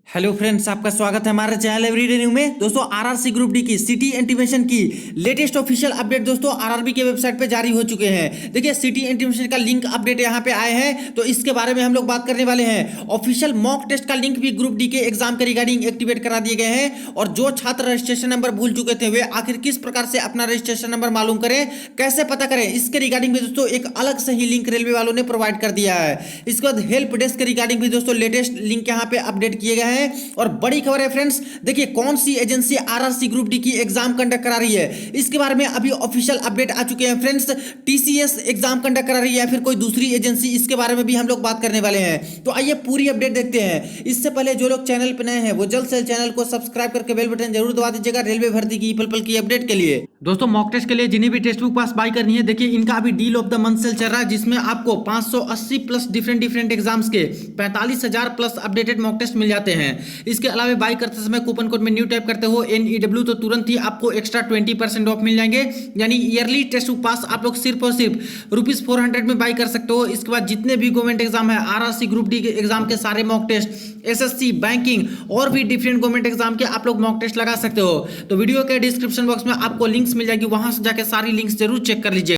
Hello friends, आपका स्वागत है हमारे चैनल एवरीडे न्यू में। दोस्तों आरआरसी ग्रुप डी की सिटी इंटीमेशन की लेटेस्ट ऑफिशियल अपडेट दोस्तों आरआरबी के वेबसाइट पे जारी हो चुके हैं। देखिए सिटी इंटीमेशन का लिंक अपडेट यहाँ पे आए हैं, तो इसके बारे में हम लोग बात करने वाले हैं। ऑफिशियल मॉक टेस्ट का लिंक भी ग्रुप डी के एग्जाम के रिगार्डिंग एक्टिवेट करा दिए गए हैं, और जो छात्र रजिस्ट्रेशन नंबर भूल चुके थे वे आखिर किस प्रकार से अपना रजिस्ट्रेशन नंबर मालूम करें, कैसे पता करें, इसके रिगार्डिंग भी दोस्तों एक अलग से ही लिंक रेलवे वालों ने प्रोवाइड कर दिया है। इसके बाद हेल्प डेस्क के रिगार्डिंग भी दोस्तों लेटेस्ट लिंक यहाँ पे अपडेट किए गए हैं। और बड़ी खबर है फ्रेंड्स, देखिए कौन सी एजेंसी आरआरसी ग्रुप डी की एग्जाम कंडक्ट करा रही है, इसके बारे में अभी ऑफिशियल अपडेट आ चुके हैं फ्रेंड्स। टीसीएस एग्जाम कंडक्ट करा रही है या फिर कोई दूसरी एजेंसी, इसके बारे में भी हम लोग बात करने वाले हैं। तो आइए पूरी अपडेट देखते हैं। इससे पहले जो लोग चैनल पर नए हैं वो जल्द से चैनल को सब्सक्राइब करके बेल बटन जरूर दबा दीजिएगा रेलवे भर्ती की पल पल की अपडेट के लिए। दोस्तों मॉक टेस्ट के लिए जिन्हें भी टेक्स्ट बुक पास बाय करनी है, देखिए इनका अभी deal of the month sale चल रहा है, जिसमें आपको 580 प्लस डिफरेंट एग्जाम्स के 45,000 प्लस अपडेटेड मॉक टेस्ट मिल जाते हैं। इसके अलावा बाय करते समय कूपन कोड में न्यू टाइप करते हो NEW, तो तुरंत ही आपको एक्स्ट्रा 20% ऑफ मिल जाएंगे। यानी ईयरली टेस्ट बुक पास आप लोग सिर्फ और सिर्फ ₹400 में बाय कर सकते हो। इसके बाद जितने भी गवर्नमेंट एग्जाम है, आरआरसी ग्रुप डी के एग्जाम के सारे मॉक टेस्ट, SSC, बैंकिंग और भी डिफरेंट गवर्नमेंट एग्जाम के आप लोग मॉक टेस्ट लगा सकते हो। तो वीडियो के डिस्क्रिप्शन बॉक्स में आपको लिंक्स मिल जाएगी, वहां से जाकर सारी लिंक्स जरूर चेक कर लीजिए।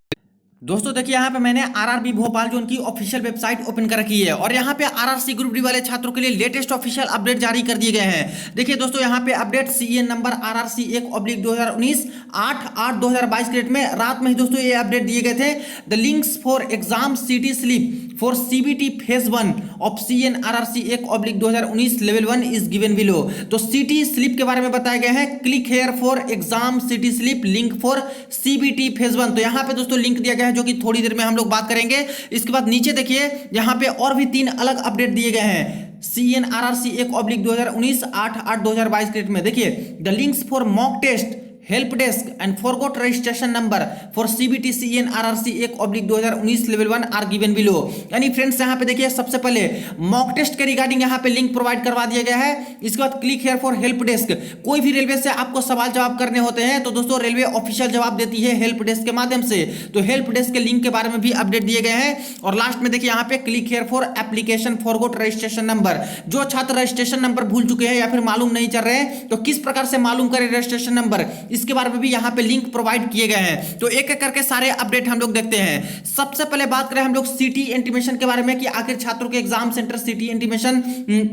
दोस्तों देखिए यहाँ पे मैंने आरआरबी भोपाल जो उनकी ऑफिशियल वेबसाइट ओपन कर रखी है, और यहाँ पे आरआरसी ग्रुप डी वाले छात्रों के लिए लेटेस्ट ऑफिशियल अपडेट जारी कर दिए गए हैं। देखिए दोस्तों यहाँ पे अपडेट CN नंबर RRC 1/2019 8/8/2022 के डेट में रात में ही दोस्तों ये अपडेट दिए गए थे। द लिंक्स फॉर एग्जाम सीटी slip for CBT phase 1 of CN RRC 1/2019 level 1 is given below. तो सिटी स्लिप के बारे में बताया गया है। Click here for exam city slip link for CBT phase 1। तो यहाँ पे दोस्तों लिंक दिया गया है, जो कि थोड़ी देर में हम लोग बात करेंगे। इसके बाद नीचे देखिए यहाँ पे और भी 3 अलग अपडेट दिए गए हैं। CN RRC 1/2019 8/8/2022 के डेट में देखिए the links for mock test help desk and forgot registration number for CBT CN RRC 1/2019 level 1 are given below. यानी फ्रेंड्स यहाँ पे देखिए सबसे पहले मॉक टेस्ट के रिगार्डिंग यहाँ पे लिंक प्रोवाइड करवा दिया गया है। इसके बाद click here for help desk. कोई भी रेलवे से आपको सवाल जवाब करने होते हैं तो दोस्तों रेलवे ऑफिशियल जवाब देती है हेल्प डेस्क के माध्यम से। तो हेल्प डेस्क के लिंक के बारे में भी अपडेट दिए गए हैं। और लास्ट में देखिए यहाँ पे click here for application forgot registration number. जो छात्र रजिस्ट्रेशन नंबर भूल चुके हैं या फिर मालूम नहीं चल रहे हैं तो किस प्रकार से मालूम करें रजिस्ट्रेशन नंबर, इसके बारे में भी यहां पे लिंक प्रोवाइड किए गए हैं। तो एक एक करके सारे अपडेट हम लोग देखते हैं। सबसे पहले बात करें हम लोग सिटी इंटीमेशन के बारे में कि आखिर छात्रों के एग्जाम सेंटर सिटी इंटीमेशन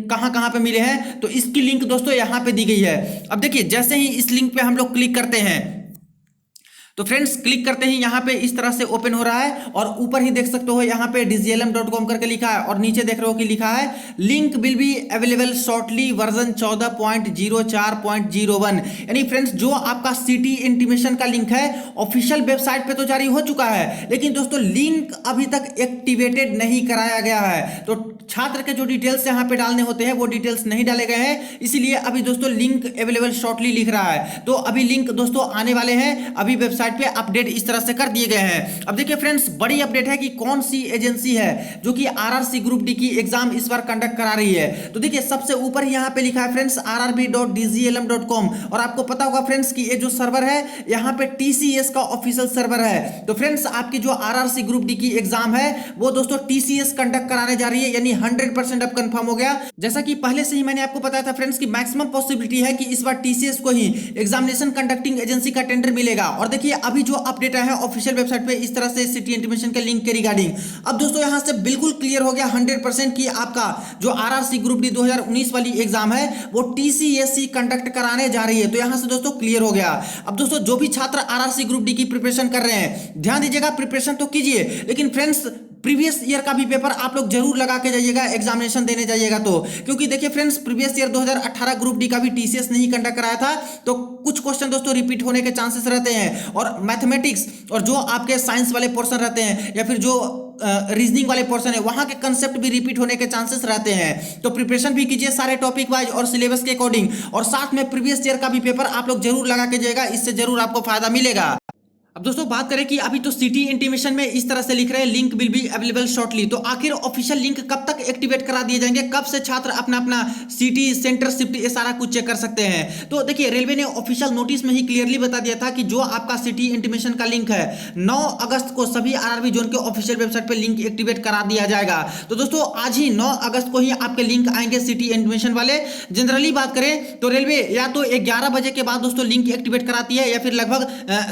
कहां-कहां पे मिले हैं। तो इसकी लिंक दोस्तों यहां पे दी गई है। अब देखिए जैसे ही इस लिंक पे हम लोग क्लिक करते हैं तो फ्रेंड्स क्लिक करते ही यहाँ पे इस तरह से ओपन हो रहा है, और ऊपर ही देख सकते हो यहाँ पे dglm.com करके लिखा है, और नीचे देख रहे हो कि लिखा है link will be available shortly version 14.04.01। यानी फ्रेंड्स जो आपका सिटी इंटीमेशन का लिंक है ऑफिशियल वेबसाइट पे तो जारी हो चुका है, लेकिन दोस्तों लिंक अभी तक एक्टिवेटेड नहीं कराया गया है। तो छात्र के जो डिटेल्स यहाँ पे डालने होते हैं वो डिटेल्स नहीं डाले गए हैं, इसीलिए अभी दोस्तों लिंक अवेलेबल शॉर्टली लिख रहा है। तो अभी लिंक दोस्तों आने वाले हैं, अभी वेबसाइट पे अपडेट इस तरह से कर दिए गए हैं। अब देखिए फ्रेंड्स बड़ी अपडेट है कि कौन सी एजेंसी है जो कि आरआरसी ग्रुप डी की एग्जाम इस बार कंडक्ट करा रही है। तो देखिए सबसे ऊपर यहाँ पे लिखा है फ्रेंड्स rrb.dglm.com, और आपको पता होगा फ्रेंड्स कि ये जो सर्वर है यहाँ पे TCS का ऑफिशियल सर्वर है। तो फ्रेंड्स आपकी जो आरआरसी ग्रुप डी की एग्जाम है वो दोस्तों TCS कंडक्ट कराने जा रही है, यानी 100% अब कंफर्म हो गया। जैसा कि पहले से ही मैंने आपको बताया था फ्रेंड्स कि मैक्सिमम पॉसिबिलिटी है कि इस बार TCS को ही एग्जामिनेशन कंडक्टिंग एजेंसी का टेंडर मिलेगा। और देखिए अभी जो अपडेट आया है ऑफिशियल वेबसाइट पे इस तरह से सिटी इंटीमेशन के लिंक के रिगार्डिंग, अब दोस्तों यहां से बिल्कुल क्लियर हो गया 100% कि आपका जो आरआरसी ग्रुप डी 2019 वाली एग्जाम है वो TCS कंडक्ट कराने जा रही है। तो यहां से दोस्तों क्लियर हो गया। अब दोस्तों जो भी छात्र आरआरसी ग्रुप डी की प्रिपरेशन कर रहे हैं ध्यान दीजिएगा, प्रिपरेशन तो कीजिए, लेकिन फ्रेंड्स प्रीवियस ईयर का भी पेपर आप लोग जरूर लगा के जाइएगा एग्जामिनेशन देने जाइएगा। तो क्योंकि देखिए friends previous year 2018 group D का भी TCS नहीं कंडक्ट कराया था, तो कुछ क्वेश्चन दोस्तों रिपीट होने के चांसेस रहते हैं। और मैथमेटिक्स और जो आपके साइंस वाले पोर्शन रहते हैं या फिर जो रीजनिंग वाले पोर्शन है वहां के कंसेप्ट भी रिपीट होने के चांसेस रहते हैं। तो प्रिपरेशन भी कीजिए सारे टॉपिक वाइज और सिलेबस के अकॉर्डिंग, और साथ में प्रीवियस ईयर का भी पेपर आप लोग जरूर लगा के जाइएगा, इससे जरूर आपको फायदा मिलेगा। अब दोस्तों बात करें कि अभी तो सिटी इंटीमेशन में इस तरह से लिख रहे हैं link will be available shortly, तो आखिर ऑफिशियल लिंक कब तक एक्टिवेट करा दिए जाएंगे, कब से छात्र अपना अपना सिटी सेंटर शिफ्ट ये सारा कुछ चेक कर सकते हैं। तो देखिए रेलवे ने ऑफिशियल नोटिस में ही क्लियरली बता दिया था कि जो आपका सिटी इंटीमेशन का लिंक है 9 अगस्त को सभी आरआरबी जोन के ऑफिशियल वेबसाइट पर लिंक एक्टिवेट करा दिया जाएगा। तो दोस्तों आज ही 9 अगस्त को ही आपके लिंक आएंगे सिटी इंटीमेशन वाले। जनरली बात करें तो रेलवे या तो 11 बजे के बाद दोस्तों लिंक एक्टिवेट कराती है या फिर लगभग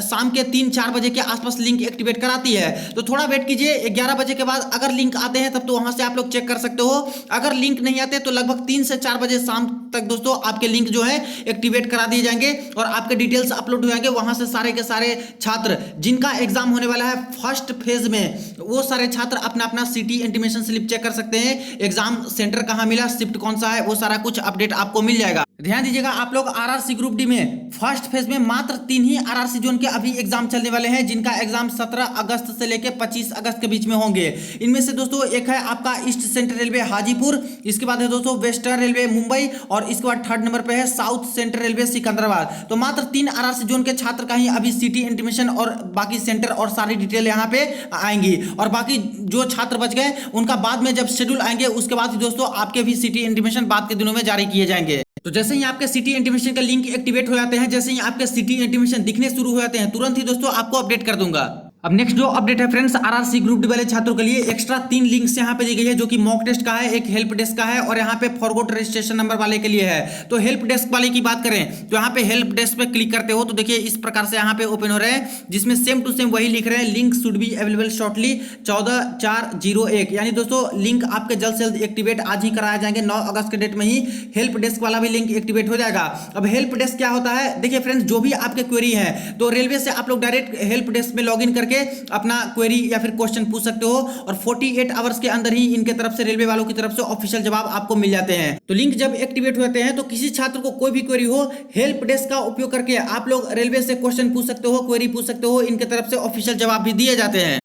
शाम के 3-4 बजे के आसपास लिंक एक्टिवेट कराती है। तो थोड़ा वेट कीजिए, 11 बजे के बाद अगर लिंक आते हैं तब तो वहां से आप लोग चेक कर सकते हो। अगर लिंक नहीं आते तो लगभग 3 से 4 बजे शाम तक दोस्तों आपके लिंक जो है एक्टिवेट करा दिए जाएंगे और आपके डिटेल्स अपलोड हो जाएंगे। वहां से सारे के सारे छात्र जिनका एग्जाम होने वाला है फर्स्ट फेज में, वो सारे छात्र अपना अपना सिटी इंटीमेशन स्लिप चेक कर सकते हैं। एग्जाम सेंटर कहां मिला, शिफ्ट कौन सा है, वो सारा कुछ अपडेट आपको मिल जाएगा। ध्यान दीजिएगा आप लोग आरआरसी ग्रुप डी में फर्स्ट फेज में मात्र 3 ही आरआरसी जोन के अभी एग्जाम चलने वाले हैं, जिनका एग्जाम 17 अगस्त से लेकर 25 अगस्त के बीच में होंगे। इनमें से दोस्तों एक है आपका ईस्ट सेंट्रल रेलवे हाजीपुर, इसके बाद है दोस्तों वेस्टर्न रेलवे मुंबई और इसके बाद थर्ड नंबर पे है साउथ सेंट्रल रेलवे सिकंदराबाद। तो मात्र 3 आरआरसी जोन के छात्र का ही अभी सिटी इंटीमेशन और बाकी सेंटर और सारी डिटेल यहाँ पे आएंगी और बाकी जो छात्र बच गए उनका बाद में जब शेड्यूल आएंगे उसके बाद दोस्तों आपके भी सिटी इंटीमेशन बाद के दिनों में जारी किए जाएंगे। तो जैसे ही आपके सिटी इंटीमेशन का लिंक एक्टिवेट हो जाते हैं, जैसे ही आपके सिटी इंटीमेशन दिखने शुरू हो जाते हैं, तुरंत ही दोस्तों आपको अपडेट कर दूंगा। अब नेक्स्ट जो अपडेट है फ्रेंड्स आरआरसी ग्रुप डी वाले छात्रों के लिए एक्स्ट्रा 3 लिंक्स यहाँ पे दी गई है, जो कि मॉक टेस्ट का है, एक हेल्प डेस्क का है और यहाँ पे फॉरगॉट रजिस्ट्रेशन नंबर वाले के लिए है। तो हेल्प डेस्क वाले की बात करें तो यहाँ पे हेल्प डेस्क पे क्लिक करते हो तो देखिए इस प्रकार से यहाँ पे ओपन हो रहे हैं, जिसमें सेम टू सेम वही लिख रहे हैं link should be available shortly 14/4/01। यानी दोस्तों लिंक आपके जल्द से जल्द एक्टिवेट आज ही कराए जाएंगे। 9 अगस्त के डेट में ही हेल्प डेस्क वाला भी लिंक एक्टिवेट हो जाएगा। अब हेल्प डेस्क क्या होता है, देखिए फ्रेंड्स जो भी आपके क्वेरी है तो रेलवे से आप लोग डायरेक्ट हेल्प डेस्क में लॉग इन करके अपना क्वेरी या फिर क्वेश्चन पूछ सकते हो और 48 आवर्स के अंदर ही इनके तरफ से रेलवे वालों की तरफ से ऑफिशियल जवाब आपको मिल जाते हैं। तो लिंक जब एक्टिवेट होते हैं तो किसी छात्र को कोई भी क्वेरी हो, हेल्प डेस्क का उपयोग करके आप लोग रेलवे से क्वेश्चन पूछ सकते हो, क्वेरी पूछ सकते हो, इनके तरफ से ऑफिशियल जवाब भी दिए जाते हैं।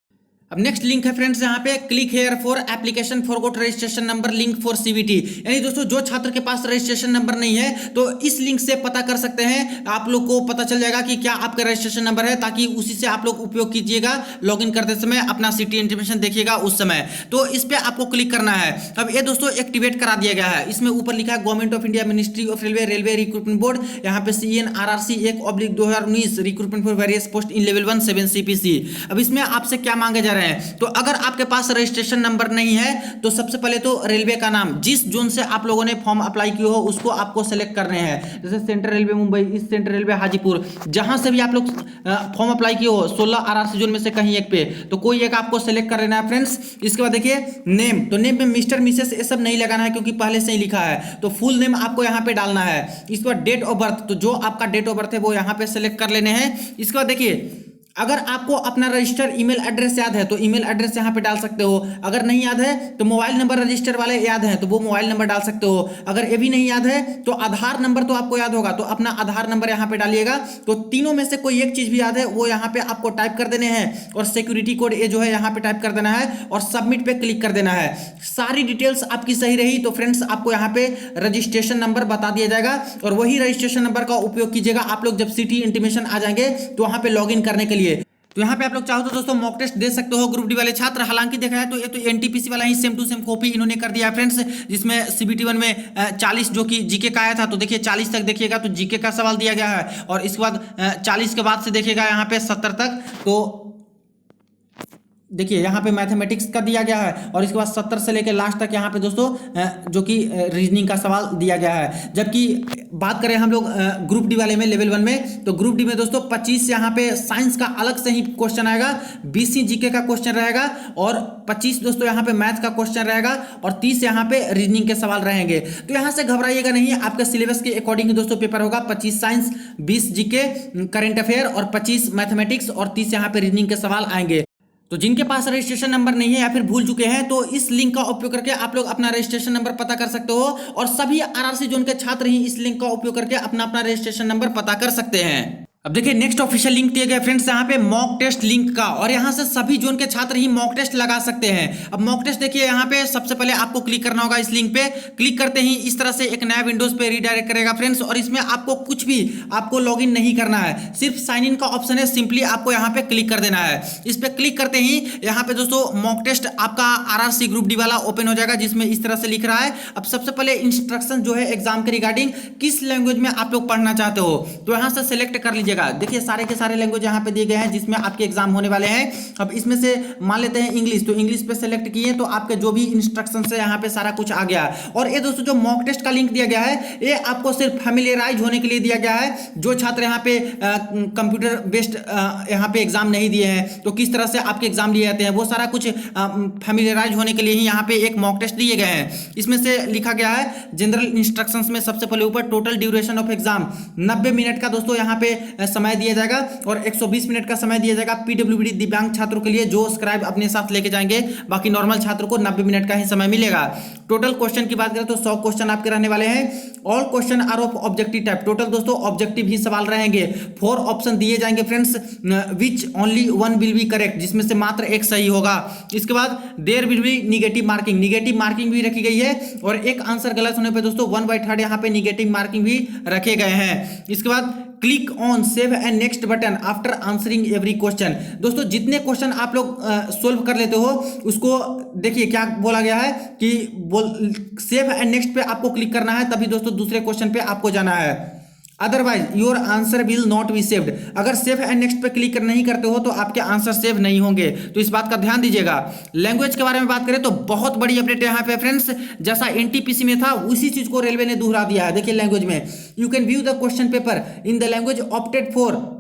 अब नेक्स्ट लिंक है फ्रेंड्स यहाँ पे click here for application forgot registration number link for CVT. यानी दोस्तों जो छात्र के पास रजिस्ट्रेशन नंबर नहीं है तो इस लिंक से पता कर सकते हैं, आप लोग को पता चल जाएगा कि क्या आपका रजिस्ट्रेशन नंबर है, ताकि उसी से आप लोग उपयोग कीजिएगा लॉगिन करते समय, अपना सिटी इंटीमेशन देखिएगा उस समय। तो इस पर आपको क्लिक करना है। अब ये दोस्तों एक्टिवेट करा दिया गया है। इसमें ऊपर लिखा है government of India ministry of railway railway recruitment board, यहाँ पे CNRRC 1/2019 recruitment for various post in level 1 7 CPC। अब इसमें आपसे क्या मांगे जा रहे हैं, तो अगर आपके पास रजिस्ट्रेशन नंबर नहीं है तो सबसे पहले तो रेलवे का नाम, जिस जोन से आप लोगों ने फॉर्म अप्लाई किया हो उसको आपको सेलेक्ट करने हैं। जैसे central railway Mumbai, east central railway Hajipur, जहां से भी आप लोग फॉर्म अप्लाई किए हो 16 आरआरसी जोन में से कहीं एक पे, तो कोई एक आपको सेलेक्ट कर लेना है फ्रेंड्स। इसके बाद देखिए नेम, तो नेम में मिस्टर मिसेस ये सब नहीं लगाना है क्योंकि पहले से ही लिखा है, तो फुल नेम आपको यहाँ पे डालना है। इसके बाद डेट ऑफ बर्थ, तो जो आपका डेट ऑफ बर्थ है वो यहाँ पे सेलेक्ट कर लेने हैं। इसके बाद देखिए अगर आपको अपना रजिस्टर ईमेल एड्रेस याद है तो ईमेल एड्रेस यहाँ पे डाल सकते हो, अगर नहीं याद है तो मोबाइल नंबर रजिस्टर वाले याद है तो वो मोबाइल नंबर डाल सकते हो, अगर ये भी नहीं याद है तो आधार नंबर तो आपको याद होगा तो अपना आधार नंबर यहाँ पे डालिएगा। तो तीनों में से कोई एक चीज भी याद है वो यहाँ पे आपको टाइप कर देने हैं और सिक्योरिटी कोड ये जो है यहाँ पे टाइप कर देना है और सबमिट पे क्लिक कर देना है। सारी डिटेल्स आपकी सही रही तो फ्रेंड्स आपको यहाँ पे रजिस्ट्रेशन नंबर बता दिया जाएगा और वही रजिस्ट्रेशन नंबर का उपयोग कीजिएगा आप लोग जब सिटी इंटीमेशन आ जाएंगे तो वहाँ पे लॉग इन करने के लिए। तो यहाँ पे आप लोग चाहो तो दोस्तों मॉक टेस्ट दे सकते हो ग्रुप डी वाले छात्र। हालांकि देखा है तो ये तो एनटीपीसी वाला ही सेम टू सेम कॉपी इन्होंने कर दिया फ्रेंड्स, जिसमें सीबीटी 1 में 40 जो कि जीके का आया था, तो देखिए 40 तक देखिएगा तो जीके का सवाल दिया गया है और इसके बाद 40 के बाद से देखिएगा यहाँ पे 70 तक, तो देखिए यहाँ पे मैथमेटिक्स का दिया गया है और इसके बाद 70 से लेकर लास्ट तक यहाँ पे दोस्तों जो कि रीजनिंग का सवाल दिया गया है। जबकि बात करें हम लोग ग्रुप डी वाले में लेवल 1 में, तो ग्रुप डी में दोस्तों 25 यहाँ पे साइंस का अलग से ही क्वेश्चन आएगा, 20 जीके का क्वेश्चन रहेगा और 25 दोस्तों यहाँ पे मैथ का क्वेश्चन रहेगा और 30 यहाँ पे रीजनिंग के सवाल रहेंगे। तो यहाँ से घबराइएगा नहीं, आपके सिलेबस के अकॉर्डिंग दोस्तों पेपर होगा। 25 साइंस, 20 जीके करंट अफेयर और 25 मैथमेटिक्स और 30 यहाँ पे रीजनिंग के सवाल आएंगे। तो जिनके पास रजिस्ट्रेशन नंबर नहीं है या फिर भूल चुके हैं तो इस लिंक का उपयोग करके आप लोग अपना रजिस्ट्रेशन नंबर पता कर सकते हो और सभी आरआरसी जोन के छात्र ही इस लिंक का उपयोग करके अपना अपना रजिस्ट्रेशन नंबर पता कर सकते हैं। अब देखिए नेक्स्ट ऑफिशियल लिंक दिया गया फ्रेंड्स यहाँ पे मॉक टेस्ट लिंक का, और यहाँ से सभी जोन के छात्र ही मॉक टेस्ट लगा सकते हैं। अब मॉक टेस्ट देखिए यहाँ पे सबसे पहले आपको क्लिक करना होगा इस लिंक पे। क्लिक करते ही इस तरह से एक नया विंडोज पे रीडायरेक्ट करेगा फ्रेंड्स, और इसमें आपको कुछ भी आपको लॉगिन नहीं करना है, सिर्फ साइन इन का ऑप्शन है, सिंपली आपको यहाँ पे क्लिक कर देना है। इस पे क्लिक करते ही यहाँ पे दोस्तों मॉक टेस्ट आपका आरआरसी ग्रुप डी वाला ओपन हो जाएगा, जिसमें इस तरह से लिख रहा है। अब सबसे पहले इंस्ट्रक्शन जो है एग्जाम के रिगार्डिंग किस लैंग्वेज में आप लोग पढ़ना चाहते हो तो यहाँ से सिलेक्ट कर लीजिएगा। देखिए सारे के सारे लैंग्वेज यहाँ पे दिए गए हैं जिसमें आपके एग्जाम होने वाले हैं। अब इसमें से मान लेते हैं इंग्लिश, तो इंग्लिश पे सेलेक्ट किए तो आपके जो भी इंस्ट्रक्शन है यहाँ पे सारा कुछ आ गया। और ये दोस्तों जो मॉक टेस्ट का लिंक दिया गया है ये आपको सिर्फ फैमिलियराइज होने के लिए दिया गया है। जो छात्र यहाँ पे कंप्यूटर बेस्ड यहाँ पे एग्जाम नहीं दिए हैं तो किस तरह से आपके एग्जाम लिए जाते हैं वो सारा कुछ फैमिलियराइज होने के लिए ही यहाँ पे एक मॉक टेस्ट दिए गए हैं। इसमें से लिखा गया है जनरल इंस्ट्रक्शंस में सबसे पहले ऊपर total duration of exam 90 minute का दोस्तों यहाँ पे समय दिया जाएगा, और 120 मिनट का समय दिया जाएगा पीडब्ल्यूडी दिव्यांग छात्रों के लिए जो स्क्राइब अपने साथ लेके जाएंगे। बाकी नॉर्मल छात्रों को 90 मिनट का ही समय मिलेगा। टोटल क्वेश्चन की बात करें तो 100 क्वेश्चन आपके रहने वाले हैं। All question are of objective type, total दोस्तों ऑब्जेक्टिव ही सवाल रहेंगे। 4 ऑप्शन दिए जाएंगे friends, which only 1 will be correct, जिसमें से मात्र एक सही होगा। इसके बाद there will be negative marking भी रखी गई है, और एक आंसर गलत होने पे दोस्तों 1/3 यहाँ पे निगेटिव मार्किंग भी रखे गए हैं। इसके बाद click on save and next button after answering every question. दोस्तों जितने क्वेश्चन आप लोग सोल्व कर लेते हो उसको देखिए क्या बोला गया है कि सेव एंड नेक्स्ट पे आपको क्लिक करना है, तभी दोस्तों दूसरे क्वेश्चन पे आपको जाना है। Otherwise your answer will not be saved, अगर सेव एंड नेक्स्ट पे क्लिक नहीं करते हो तो आपके आंसर सेव नहीं होंगे, तो इस बात का ध्यान दीजिएगा। लैंग्वेज के बारे में बात करें तो बहुत बड़ी अपडेट यहाँ पे फ्रेंड्स, जैसा एनटीपीसी में था उसी चीज को रेलवे ने दोहरा दिया है। देखिए लैंग्वेज में you can view the question paper in the language opted for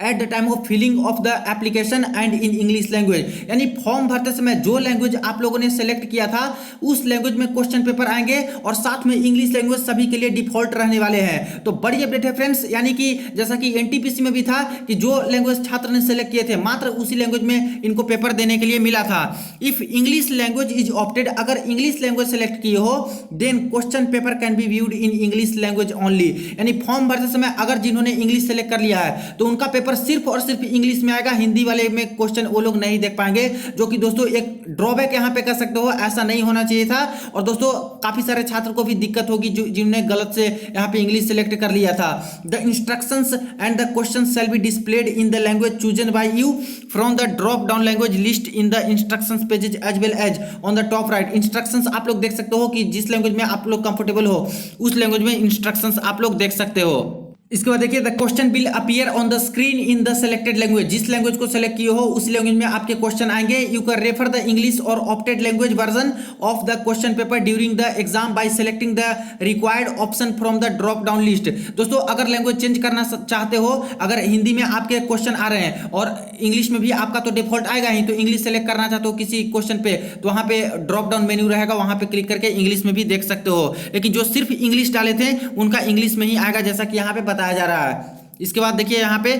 at the time of filling of the application and in English language, यानी फॉर्म भरते समय जो लैंग्वेज आप लोगों ने सेलेक्ट किया था उस लैंग्वेज में क्वेश्चन पेपर आएंगे, और साथ में इंग्लिश लैंग्वेज सभी के लिए डिफॉल्ट रहने वाले हैं। तो बड़ी अपडेट है फ्रेंड्स, यानी कि जैसा कि एनटीपीसी में भी था कि जो लैंग्वेज छात्र ने सेलेक्ट किए थे मात्र उसी लैंग्वेज में इनको पेपर देने के लिए मिला था। If English language is opted, अगर इंग्लिश लैंग्वेज सेलेक्ट किए हो then question paper can be viewed in English language only, यानी फॉर्म भरते समय अगर जिन्होंने इंग्लिश सेलेक्ट कर लिया है तो उनका पेपर सिर्फ और सिर्फ इंग्लिश में आएगा, हिंदी वाले में क्वेश्चन वो लोग नहीं देख पाएंगे, जो कि दोस्तों एक ड्रॉबैक यहां पे कर सकते हो, ऐसा नहीं होना चाहिए था। और दोस्तों काफी सारे छात्र को भी दिक्कत होगी जिन्होंने गलत से यहां पे इंग्लिश सेलेक्ट कर लिया था। The instructions and the questions shall be displayed in the language chosen by you from the drop down language list in the instructions pages as well as on the top right. Instructions आप लोग देख सकते हो कि जिस language में आप लोग कंफर्टेबल हो उस लैंग्वेज में इंस्ट्रक्शंस आप लोग देख सकते हो। इसके बाद देखिए the question will appear on the screen in the selected language, जिस लैंग्वेज को सेलेक्ट किए हो उस लैंग्वेज में आपके क्वेश्चन आएंगे। You can refer the English और opted language version of the question paper during the exam by selecting the required option from the drop down list. दोस्तों अगर लैंग्वेज चेंज करना चाहते हो, अगर हिंदी में आपके क्वेश्चन आ रहे हैं और इंग्लिश में भी आपका तो डिफॉल्ट आएगा ही, तो इंग्लिश सेलेक्ट करना चाहते हो किसी क्वेश्चन पे तो वहां पे ड्रॉप डाउन मेन्यू रहेगा, वहां पे क्लिक करके इंग्लिश में भी देख सकते हो। लेकिन जो सिर्फ इंग्लिश डाले थे उनका इंग्लिश में ही आएगा, जैसा कि यहाँ पे बताया जा रहा है। इसके बाद देखिए यहाँ पे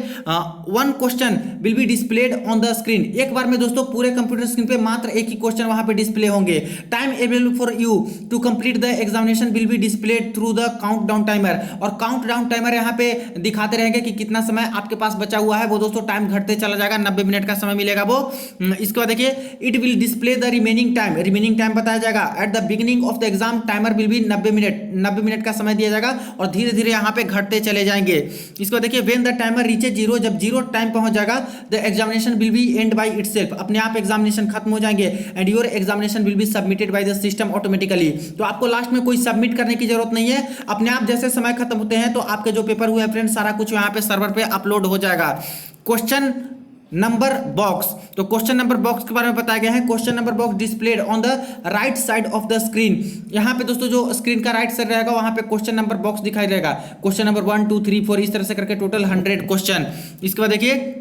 1 question will be displayed on the screen, एक बार में दोस्तों पूरे कंप्यूटर स्क्रीन पे मात्र एक ही क्वेश्चन वहां पे डिस्प्ले होंगे। Time available for you to complete the examination will be displayed through the countdown timer, और काउंटडाउन टाइमर यहाँ पे दिखाते रहेंगे कि कितना समय आपके पास बचा हुआ है। वो दोस्तों टाइम घटते चला जाएगा, 90 मिनट का समय मिलेगा वो। इसके बाद देखिए it will display the remaining time बताया जाएगा। At the beginning of the exam timer will be 90 minute का समय दिया जाएगा, और धीरे धीरे यहाँ पे घटते चले जाएंगे। इसके बाद देखिए व्हेन द टाइमर रीचेज 0, जब 0 टाइम पहुंच जाएगा the examination will B and by itself, अपने आप एग्जामिनेशन खत्म हो जाएंगे। And your examination will be submitted by the system automatically, तो आपको लास्ट में कोई सबमिट करने की जरूरत नहीं है, अपने आप जैसे समय खत्म होते हैं तो आपके जो पेपर हुए हैं फ्रेंड्स सारा कुछ यहाँ पे सर्वर पे अपलोड हो जाएगा। क्वेश्चन नंबर बॉक्स, तो क्वेश्चन नंबर बॉक्स के बारे में बताया गया है। Question number box displayed on the right side of the screen, यहाँ पे दोस्तों जो स्क्रीन का राइट साइड रहेगा वहां पे क्वेश्चन नंबर बॉक्स दिखाई देगा। क्वेश्चन नंबर 1 2 3 4 इस तरह से करके टोटल 100 क्वेश्चन। इसके बाद देखिए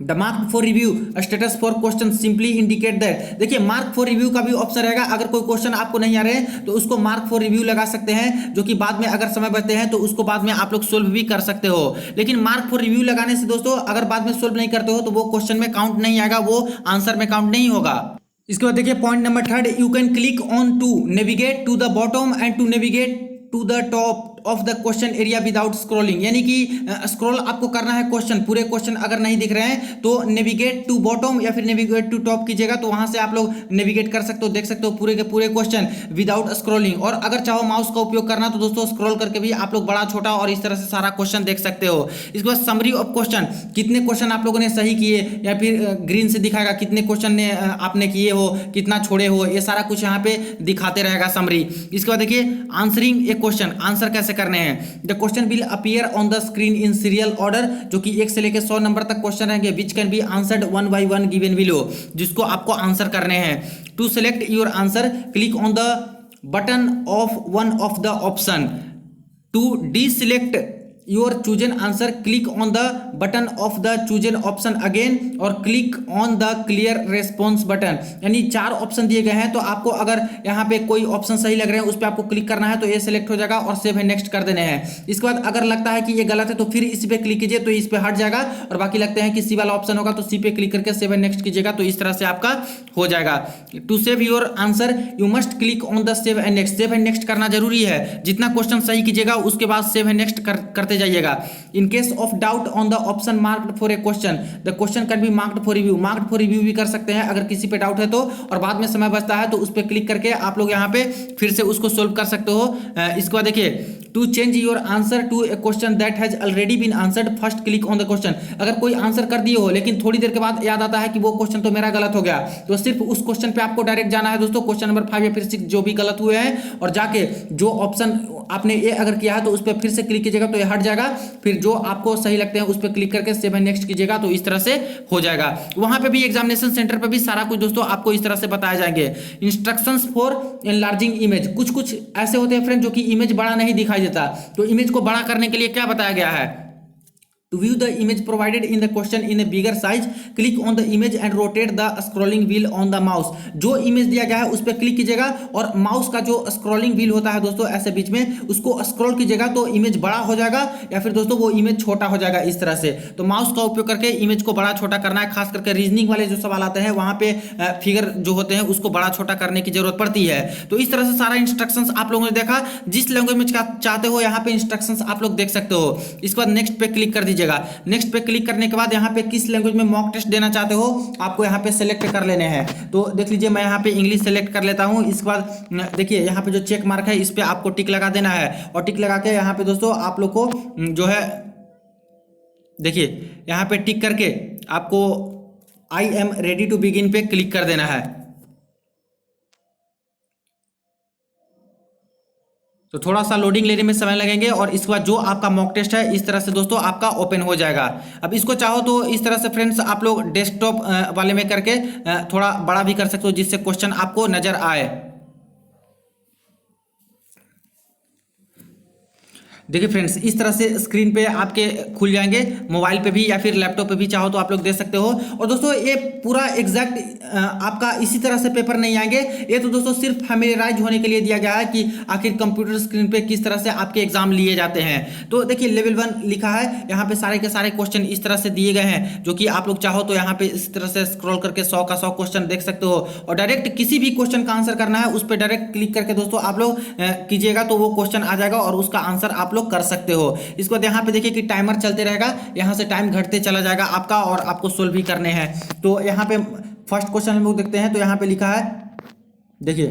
the mark for review status for question simply indicate that, देखिए मार्क फॉर रिव्यू का भी ऑप्शन रहेगा। अगर कोई क्वेश्चन आपको नहीं आ रहे हैं तो उसको मार्क फॉर रिव्यू लगा सकते हैं, जो कि बाद में अगर समय बचते हैं तो उसको बाद में आप लोग सोल्व भी कर सकते हो। लेकिन मार्क फॉर रिव्यू लगाने से दोस्तों अगर बाद में सोल्व नहीं करते हो तो वो क्वेश्चन में काउंट नहीं आएगा, वो आंसर में काउंट नहीं होगा। इसके बाद देखिए point number 3, you can click on to navigate to the bottom and to navigate to the top of the question area without scrolling, यानी कि स्क्रॉल आपको करना है क्वेश्चन, पूरे क्वेश्चन अगर नहीं दिख रहे हैं तो नेविगेट टू बॉटम या फिर नेविगेट टू टॉप कीजिएगा, तो वहां से आप लोग नेविगेट कर सकते हो, देख सकते हो पूरे के पूरे क्वेश्चन विदाउट स्क्रॉलिंग। और अगर चाहो माउस का उपयोग करना तो दोस्तों स्क्रॉल करके भी आप लोग बड़ा छोटा और इस तरह से सारा क्वेश्चन देख सकते हो। इसके बाद समरी ऑफ क्वेश्चन, कितने क्वेश्चन आप लोगों ने सही किए, या फिर ग्रीन से दिखाएगा कितने क्वेश्चन ने आपने किए हो, कितना छोड़े हो, ये सारा कुछ यहाँ पे दिखाते रहेगा समरी। इसके बाद देखिए आंसरिंग ए क्वेश्चन, आंसर कैसे करने हैं। The question will appear on the screen in serial order, जो कि 1 से लेकर 100 नंबर तक क्वेश्चन रहेंगे, which can be answered one by one given below, जिसको आपको आंसर करने हैं। To select your answer click on the button of one of the option, to deselect your chosen answer click on the button of the chosen option again, और click on the clear response button. यानी 4 option दिए गए हैं, तो आपको अगर यहाँ पे कोई ऑप्शन सही लग रहे हैं उस पर आपको क्लिक करना है तो ये सिलेक्ट हो जाएगा और सेव है नेक्स्ट कर देने हैं। इसके बाद अगर लगता है कि ये गलत है तो फिर इस पे क्लिक कीजिए, तो इस पे हट जाएगा, और बाकी लगते हैं कि सी वाला ऑप्शन होगा तो सी पे क्लिक करके सेव है नेक्स्ट कीजिएगा, तो इस तरह से आपका हो जाएगा। To save your answer you must click on the save and next, save and next करना जरूरी है, जितना क्वेश्चन सही कीजिएगा उसके बाद सेव एंड नेक्स्ट करते जाइएगा। In case of doubt on the option marked for a question, the question can be marked for review, marked for review भी कर सकते हैं अगर किसी पे डाउट है तो, और बाद में समय बचता है तो उस पर क्लिक करके आप लोग यहाँ पे फिर से उसको सोल्व कर सकते हो। इसके बाद देखिए to change your answer to a question that has already been answered first click on the question, अगर कोई आंसर कर दिए हो लेकिन थोड़ी देर के बाद याद आता है कि वो क्वेश्चन तो मेरा गलत हो गया, तो सिर्फ उस क्वेश्चन पे आपको डायरेक्ट जाना है दोस्तों, क्वेश्चन नंबर 5 या फिर 6 जो भी गलत हुए हैं, और जाके जो ऑप्शन आपने ए अगर किया है तो उस पर फिर से क्लिक कीजिएगा तो ये हट जाएगा, फिर जो आपको सही लगते हैं उस पर क्लिक करके सेव एंड नेक्स्ट कीजिएगा, तो इस तरह से हो जाएगा। वहां पे भी एग्जामिनेशन सेंटर पे भी सारा कुछ दोस्तों आपको इस तरह से बताए जाएंगे। इंस्ट्रक्शंस फॉर एनलार्जिंग इमेज, कुछ कुछ ऐसे होते हैं फ्रेंड जो कि इमेज बड़ा नहीं दिखाई देता, तो इमेज को बड़ा करने के लिए क्या बताया गया है। To view the image provided in the question in a bigger size, click on the image and rotate the scrolling wheel on the mouse। जो इमेज दिया गया है उस पर क्लिक कीजिएगा और माउस का जो स्क्रॉलिंग व्हील होता है दोस्तों ऐसे बीच में, उसको स्क्रॉल कीजिएगा तो इमेज बड़ा हो जाएगा या फिर दोस्तों वो इमेज छोटा हो जाएगा इस तरह से। तो माउस का उपयोग करके इमेज को बड़ा छोटा करना है, खास करके रीजनिंग वाले जो सवाल आते हैं वहां पे फिगर जो होते हैं उसको बड़ा छोटा करने की जरूरत पड़ती है। तो इस तरह से सारा इंस्ट्रक्शंस आप लोगों ने देखा, जिस लैंग्वेज में चाहते हो यहाँ पे इंस्ट्रक्शंस आप लोग देख सकते हो। इसके बाद नेक्स्ट पे क्लिक कर दीजिएगा। नेक्स्ट पे क्लिक करने के बाद यहाँ पे किस लैंग्वेज में मॉक टेस्ट देना चाहते हो आपको यहाँ पे सेलेक्ट कर लेने हैं। तो देख लीजिए मैं यहाँ पे इंग्लिश सेलेक्ट कर लेता हूँ। इसके बाद देखिए यहाँ पे जो चेक मार्क है इस पे आपको टिक लगा देना है, और टिक लगा के यहाँ पे दोस्तों आप लोग को जो है देखिए यहाँ पे टिक करके आपको I am ready to begin पे क्लिक कर देना है। तो थोड़ा सा लोडिंग लेने में समय लगेंगे और इसके बाद जो आपका मॉक टेस्ट है इस तरह से दोस्तों आपका ओपन हो जाएगा। अब इसको चाहो तो इस तरह से फ्रेंड्स आप लोग डेस्कटॉप वाले में करके थोड़ा बड़ा भी कर सकते हो जिससे क्वेश्चन आपको नजर आए। देखिए फ्रेंड्स इस तरह से स्क्रीन पे आपके खुल जाएंगे, मोबाइल पे भी या फिर लैपटॉप पे भी चाहो तो आप लोग दे सकते हो। और दोस्तों ये पूरा एग्जैक्ट आपका इसी तरह से पेपर नहीं आएंगे, ये तो दोस्तों सिर्फ फैमिलियराइज होने के लिए दिया गया है कि आखिर कंप्यूटर स्क्रीन पे किस तरह से आपके एग्जाम लिए जाते हैं। तो देखिए लेवल 1 लिखा है, यहाँ पे सारे के सारे क्वेश्चन इस तरह से दिए गए हैं जो कि आप लोग चाहो तो यहाँ पे इस तरह से स्क्रॉल करके 100 का 100 क्वेश्चन देख सकते हो, और डायरेक्ट किसी भी क्वेश्चन का आंसर करना है उस पर डायरेक्ट क्लिक करके दोस्तों आप लोग कीजिएगा तो वो क्वेश्चन आ जाएगा और उसका आंसर आप लोग कर सकते हो। इसके बाद यहाँ पे देखिए कि टाइमर चलते रहेगा, यहाँ से टाइम घटते चला जाएगा आपका और आपको सोल्व भी करने हैं। तो यहाँ पे फर्स्ट क्वेश्चन हम लोग देखते हैं, तो यहाँ पे लिखा है देखिए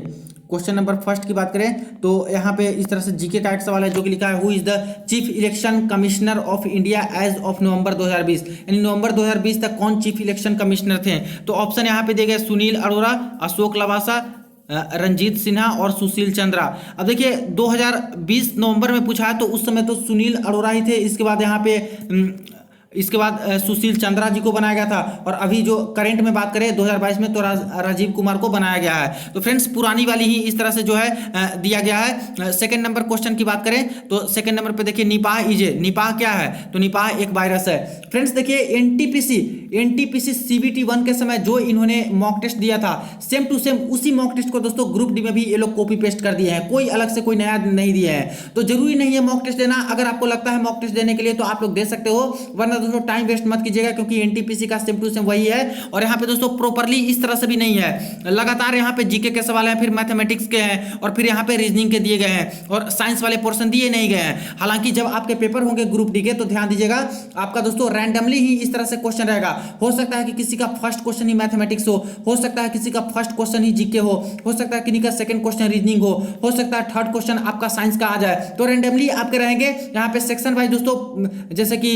क्वेश्चन नंबर फर्स्ट की बात करें तो यहाँ पे इस तरह से जीके का एक सवाल है जो कि लिखा है who is the chief election commissioner of India as of November 2020, यानी नवंबर 2020 तक कौन चीफ इलेक्शन कमिश्नर थे। तो ऑप्शन यहाँ पे दिए गए सुनील अरोड़ा, अशोक लवासा, रंजीत सिन्हा और सुशील चंद्रा। अब देखिए 2020 नवंबर में पूछा है तो उस समय तो सुनील अरोड़ा ही थे, इसके बाद यहाँ पे इसके बाद सुशील चंद्रा जी को बनाया गया था, और अभी जो करंट में बात करें 2022 में तो राजीव कुमार को बनाया गया है। तो फ्रेंड्स पुरानी वाली ही इस तरह से जो है दिया गया है। सेकंड नंबर क्वेश्चन की बात करें तो सेकंड नंबर पे देखिए निपाह इजे, निपाह क्या है तो निपाह एक वायरस है। फ्रेंड्स देखिए एनटीपीसी सीबीटी 1 के समय जो इन्होंने मॉक टेस्ट दिया था सेम टू सेम उसी मॉक टेस्ट को दोस्तों ग्रुप डी में भी ये लोग कॉपी पेस्ट कर दिए हैं, कोई अलग से कोई नया नहीं दिया है। तो जरूरी नहीं है मॉक टेस्ट देना, अगर आपको लगता है मॉक टेस्ट देने के लिए तो आप लोग दे सकते हो, वरना दोस्तों टाइम वेस्ट मत कीजिएगा, क्योंकि एनटीपीसी का सेम टू सेम वही है। और यहाँ पे दोस्तों प्रॉपरली इस तरह से भी नहीं है, लगातार यहाँ पे जीके के सवाल हैं, फिर मैथमेटिक्स के हैं, और फिर यहाँ पे रीजनिंग के दिए गए हैं, और साइंस वाले पोर्शन दिए नहीं गए हैं। हालांकि जब आपके पेपर होंगे ग्रुप डी के तो ध्यान दीजिएगा, आपका दोस्तों रैंडमली ही इस तरह से क्वेश्चन रहेगा। हो सकता है कि किसी का फर्स्ट क्वेश्चन ही मैथमेटिक्स हो सकता है किसी का फर्स्ट क्वेश्चन ही जीके हो सकता है किसी का सेकंड क्वेश्चन रीजनिंग हो सकता है थर्ड क्वेश्चन आपका साइंस का आ जाए। तो रैंडमली आपके रहेंगे यहाँ पे सेक्शन वाइज दोस्तों, जैसे कि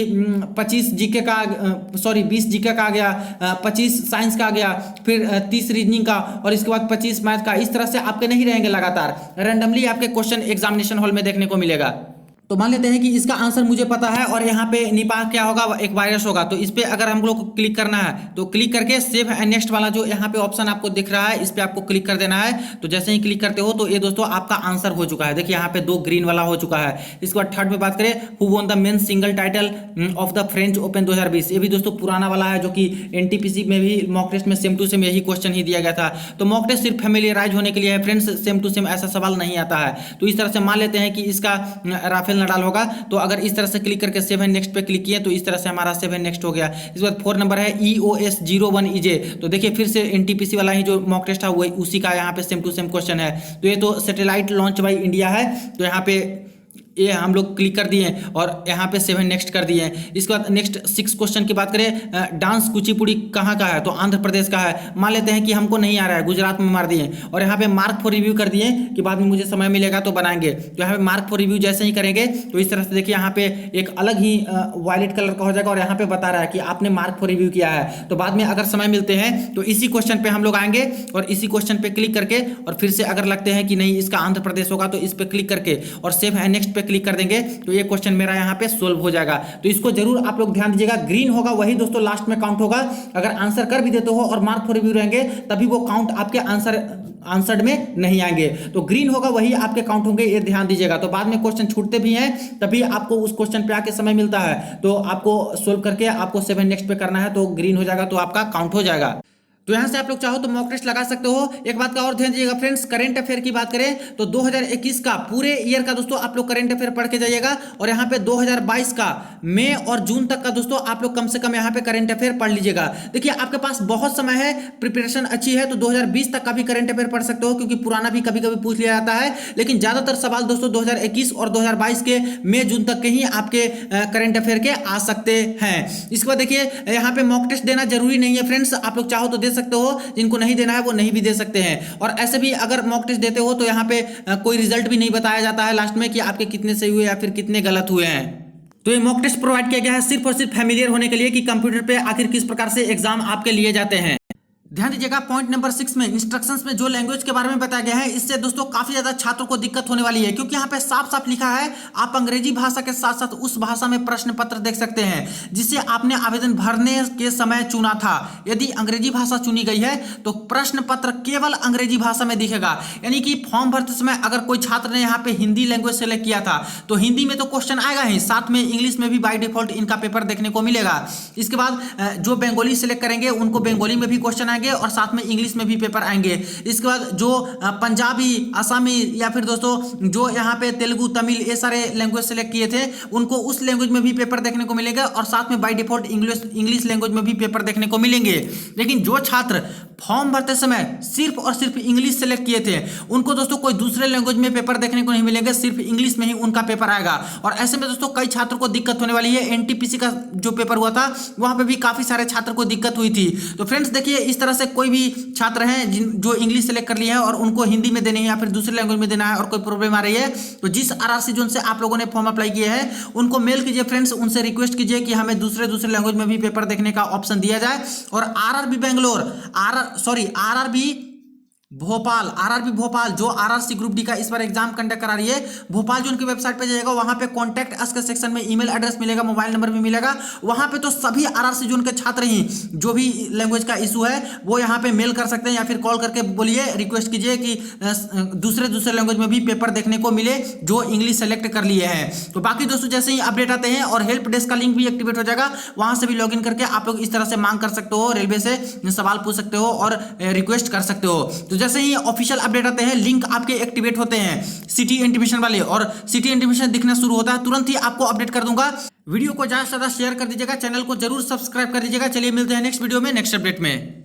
25 जीके का, सॉरी 20 जीके का आ गया, 25 साइंस का आ गया, फिर 30 रीजनिंग का, और इसके बाद 25 मैथ का। इस तरह से आपके नहीं रहेंगे, लगातार रैंडमली आपके क्वेश्चन एग्जामिनेशन हॉल में देखने को मिलेगा। तो मान लेते हैं कि इसका आंसर मुझे पता है, और यहाँ पे निपाह क्या होगा, एक वायरस होगा। तो इस पे अगर हम लोग को क्लिक करना है तो क्लिक करके सेव एंड नेक्स्ट वाला जो यहाँ पे ऑप्शन आपको दिख रहा है, इस पे आपको क्लिक कर देना है। तो जैसे ही क्लिक करते हो तो ये दोस्तों आपका आंसर हो चुका है। देखिए यहाँ पे 2 ग्रीन वाला हो चुका है। इसके बाद थर्ड में बात करें, who won the men single title of the French open 2020, ये भी दोस्तों पुराना वाला है, जो कि एनटीपीसी में भी मॉक टेस्ट में सेम टू सेम यही क्वेश्चन ही दिया गया था। तो मॉक टेस्ट सिर्फ फैमिलियराइज होने के लिए है फ्रेंड्स, सेम टू सेम ऐसा सवाल नहीं आता है। तो इस तरह से मान लेते हैं कि इसका राफेल नडाल होगा। तो अगर इस तरह से क्लिक करके सेव एंड नेक्स्ट पे क्लिक किए तो इस तरह से हमारा सेव एंड नेक्स्ट हो गया। इसके बाद 4 नंबर है EOS01EJ। तो देखिए फिर से एनटीपीसी वाला ही जो मॉक टेस्ट था वही उसी का यहाँ पे सेम टू सेम क्वेश्चन है। तो ये तो सैटेलाइट लॉन्च बाय इंडिया है। तो यहाँ पे ये हम लोग क्लिक कर दिए और यहाँ पे 7 नेक्स्ट कर दिए। इसके बाद नेक्स्ट 6 क्वेश्चन की बात करें, डांस कुचिपुड़ी कहाँ का है, तो आंध्र प्रदेश का है। मान लेते हैं कि हमको नहीं आ रहा है, गुजरात में मार दिए, और यहाँ पे मार्क फॉर रिव्यू कर दिए कि बाद में मुझे समय मिलेगा तो बनाएंगे। तो यहाँ पे मार्क फॉर रिव्यू जैसे ही करेंगे तो इस तरह से देखिए यहाँ पे एक अलग ही वायलेट कलर का हो जाएगा, और यहाँ पे बता रहा है कि आपने मार्क फॉर रिव्यू किया है। तो बाद में अगर समय मिलते हैं तो इसी क्वेश्चन पे हम लोग आएंगे और इसी क्वेश्चन पे क्लिक करके, और फिर से अगर लगते हैं कि नहीं इसका आंध्र प्रदेश होगा तो इस पे क्लिक करके और सेव एंड नेक्स्ट पे क्लिक कर देंगे। तो ये क्वेश्चन मेरा यहाँ पे सोल्व हो जाएगा। तो इसको जरूर आप लोग ध्यान दीजिएगा, ग्रीन होगा वही दोस्तों लास्ट में काउंट होगा। अगर आंसर कर भी देते हो और मार्क फॉर रिव्यू रहेंगे तभी वो काउंट आपके आंसर में नहीं आएंगे। तो ग्रीन होगा वही आपके काउंट होंगे, ये ध्यान दीजिएगा। तो बाद में क्वेश्चन छूटते भी हैं तभी आपको उस क्वेश्चन पे आके समय मिलता है, तो आपको सोल्व करके आपको 7 नेक्स्ट पे करना है, तो ग्रीन हो जाएगा तो आपका काउंट हो जाएगा। तो यहाँ से आप लोग चाहो तो मॉक टेस्ट लगा सकते हो। एक बात का और ध्यान दीजिएगा फ्रेंड्स, करंट अफेयर की बात करें तो 2021 का पूरे ईयर का दोस्तों आप लोग करंट अफेयर पढ़ के जाइएगा, और यहाँ पे 2022 का मई और जून तक का दोस्तों आप लोग कम से कम यहाँ पे करंट अफेयर पढ़ लीजिएगा। देखिए आपके पास बहुत समय है, प्रिपरेशन अच्छी है, तो 2020 तक का भी करंट अफेयर पढ़ सकते हो, क्योंकि पुराना भी कभी कभी पूछ लिया जाता है। लेकिन ज्यादातर सवाल दोस्तों 2021 और 2022 के मई जून तक के ही आपके करंट अफेयर के आ सकते हैं। इसके बाद देखिए यहाँ पे मॉक टेस्ट देना जरूरी नहीं है फ्रेंड्स, आप लोग चाहो तो दे सकते हो, जिनको नहीं देना है वो नहीं भी दे सकते हैं। और ऐसे भी अगर मॉक टेस्ट देते हो तो यहाँ पे कोई रिजल्ट भी नहीं बताया जाता है लास्ट में कि आपके कितने सही हुए या फिर कितने गलत हुए हैं। तो ये मॉक टेस्ट प्रोवाइड किया गया है सिर्फ और सिर्फ फैमिलियर होने के लिए कि कंप्यूटर पे आखिर किस प्रकार से एग्जाम आपके लिए जाते हैं। ध्यान दीजिएगा पॉइंट नंबर 6 में इंस्ट्रक्शंस में जो लैंग्वेज के बारे में बताया गया है, इससे दोस्तों काफी ज्यादा छात्रों को दिक्कत होने वाली है, क्योंकि यहाँ पे साफ साफ लिखा है आप अंग्रेजी भाषा के साथ साथ उस भाषा में प्रश्न पत्र देख सकते हैं जिसे आपने आवेदन भरने के समय चुना था। यदि अंग्रेजी भाषा चुनी गई है तो प्रश्न पत्र केवल अंग्रेजी भाषा में दिखेगा। यानी कि फॉर्म भरते समय अगर कोई छात्र ने यहाँ पे हिंदी लैंग्वेज सेलेक्ट किया था तो हिंदी में तो क्वेश्चन आएगा ही, साथ में इंग्लिश में भी बाय डिफॉल्ट इनका पेपर देखने को मिलेगा। इसके बाद जो बंगाली सेलेक्ट करेंगे उनको बंगाली में भी क्वेश्चन आएंगे और साथ में इंग्लिश में भी पेपर आएंगे। इसके बाद जो पंजाबी, असमी या फिर दोस्तों जो यहाँ पे तेलुगु, तमिल ये सारे लैंग्वेज सेलेक्ट किए थे उनको उस लैंग्वेज में भी पेपर देखने को मिलेगा, और साथ में बाय डिफॉल्ट इंग्लिश लैंग्वेज में भी पेपर देखने को मिलेंगे। लेकिन जो छात्र फॉर्म भरते समय सिर्फ और सिर्फ इंग्लिश सेलेक्ट किए थे उनको दोस्तों कोई दूसरे लैंग्वेज में पेपर देखने को नहीं मिलेंगे, सिर्फ इंग्लिश में ही उनका पेपर आएगा। और ऐसे में दोस्तों कई छात्रों को दिक्कत होने वाली है। एनटीपीसी का जो पेपर हुआ था वहां पे भी काफी सारे छात्र को दिक्कत हुई थी। तो फ्रेंड्स देखिए इस तरह से कोई भी छात्र हैं जो इंग्लिश सेलेक्ट कर लिए हैं और उनको हिंदी में देनी है या फिर दूसरे लैंग्वेज में देना है और कोई प्रॉब्लम आ रही है, तो जिस आरआरसी जोन से आप लोगों ने फॉर्म अप्लाई किया है उनको मेल कीजिए फ्रेंड्स, उनसे रिक्वेस्ट कीजिए कि हमें दूसरे लैंग्वेज में भी पेपर देखने का ऑप्शन दिया जाए। और आरआरबी बेंगलोर, आरआरबी भोपाल जो आरआरसी ग्रुप डी का इस बार एग्जाम कंडक्ट करा रही है, भोपाल जो उनकी वेबसाइट पे जाएगा वहां पे कॉन्टैक्ट अस के सेक्शन में ईमेल एड्रेस मिलेगा, मोबाइल नंबर भी मिलेगा। वहां पे तो सभी आरआरसी जोन के छात्र ही जो भी लैंग्वेज का इशू है वो यहाँ पे मेल कर सकते हैं या फिर कॉल करके बोलिए, रिक्वेस्ट कीजिए कि दूसरे लैंग्वेज में भी पेपर देखने को मिले जो इंग्लिश सेलेक्ट कर लिए हैं। तो बाकी दोस्तों जैसे ही अपडेट आते हैं और हेल्प डेस्क का लिंक भी एक्टिवेट हो जाएगा, वहां से भी लॉग इन करके आप लोग इस तरह से मांग कर सकते हो, रेलवे से सवाल पूछ सकते हो और रिक्वेस्ट कर सकते हो। तो जैसे ही ऑफिशियल अपडेट आते हैं, लिंक आपके एक्टिवेट होते हैं सिटी इंटीमेशन वाले, और सिटी इंटीमेशन दिखना शुरू होता है, तुरंत ही आपको अपडेट कर दूंगा। वीडियो को ज्यादा से ज्यादा शेयर कर दीजिएगा, चैनल को जरूर सब्सक्राइब कर दीजिएगा। चलिए मिलते हैं नेक्स्ट वीडियो में नेक्स्ट अपडेट में।